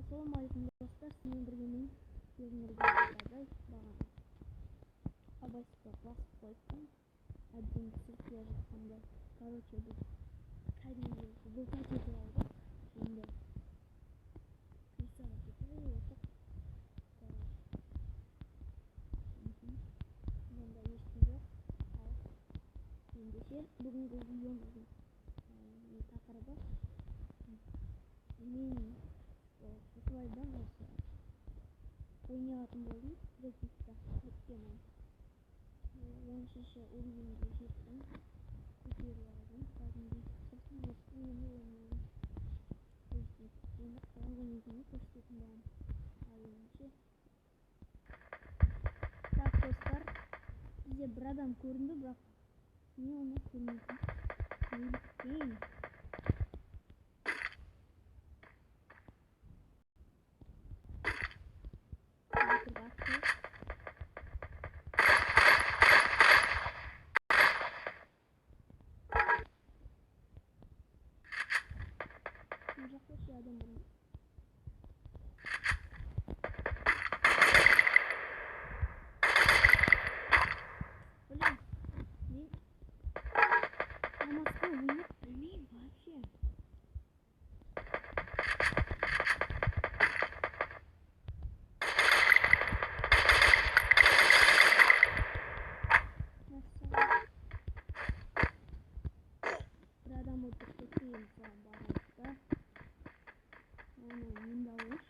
Ассалаумағалейкум достар, сізбен біргемін. Бағана абайсызға басып қойдым. Әбден түсіріп келе жатқанда. Короче, біз кәдімгі бұл пакетті алдық. Енді крисаға кетіп отырдық. Мұнда ешкім жоқ. Ал ендеше бүгінгі видеомыздың тақырыбы мен осылайдан осы ойнайтын болдым. Рекортта өйткені 10-ші уровеньге жеттім. Көтеріп алдым. Кәдімгідей сосын осы ойынды ойнаймын. Енді қалай ойнайтынымды көрсететін боламын. Ал ендеше так достар, бізде бір адам көрінді, бірақ мен оны көрмейтін. Неліктен? Жақсы адам бұрын. Блин, мен намазға ойнап білмеймін вообще. Bir adam oturttu кейін саған барады. Оны енді алыш.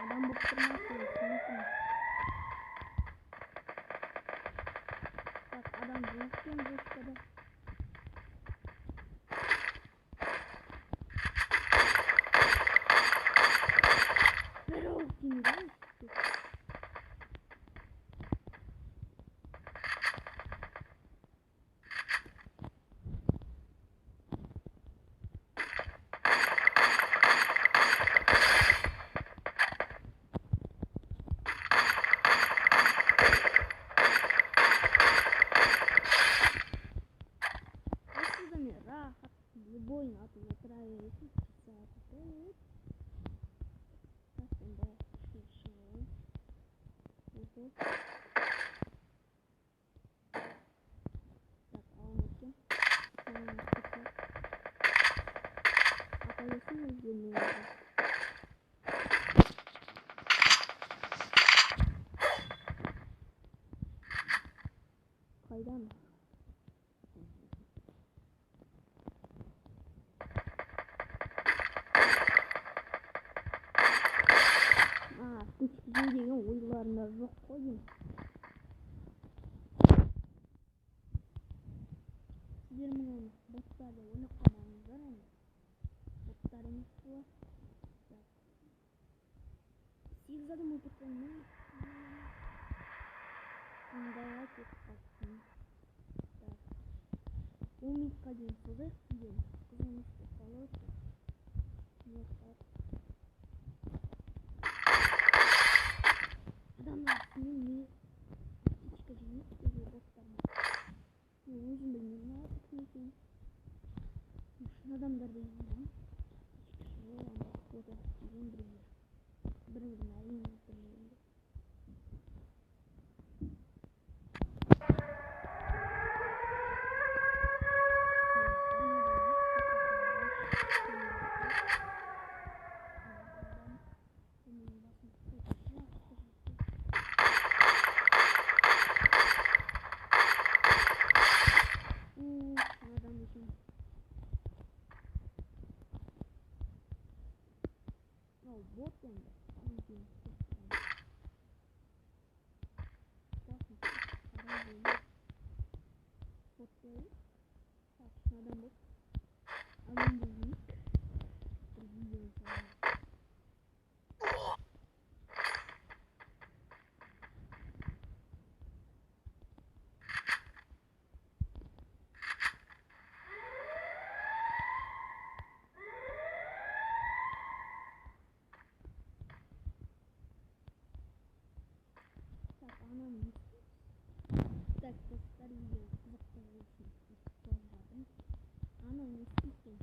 Адам болып тұрмасын, мүмкін. Так, адам жоқ екен бошкада. Здорово, генерал. Любой нахуй натравится. Так, да, шишел. Так, а он еще. А колесо не Қайдан? Күшті деген ойларында жоқ қой деймін. Сіздер мұны боттарды ойнап қалмаңыздар енді. Боттар емес бұл. 8 адам отырғанмен ондайға кетіп қалыппын. 10 минутқа дейін созайық видеоны. Қызғаныш болып қалып отыр. Адамдар мен не птичка жемейді деген боттарына. Мен өзім білмеймін аты кім екенін. Шын адамдарды емеймін. Птичка анда фото деген біреулер. Бір-бірін әрине өлтірмегенде. видео қызықты болсын жаздым. Ана не істейсің?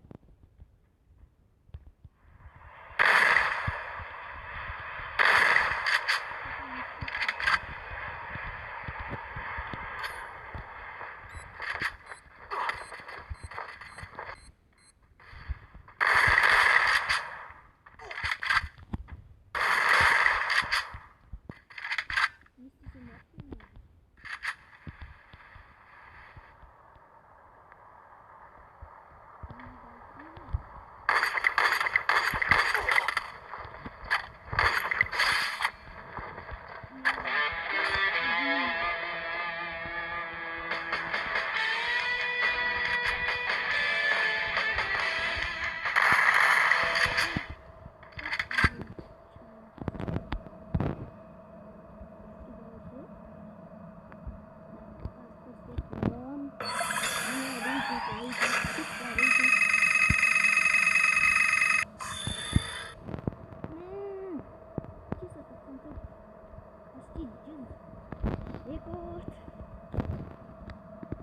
Рекорт.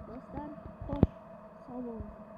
Достар, хош, сау болыңыздар.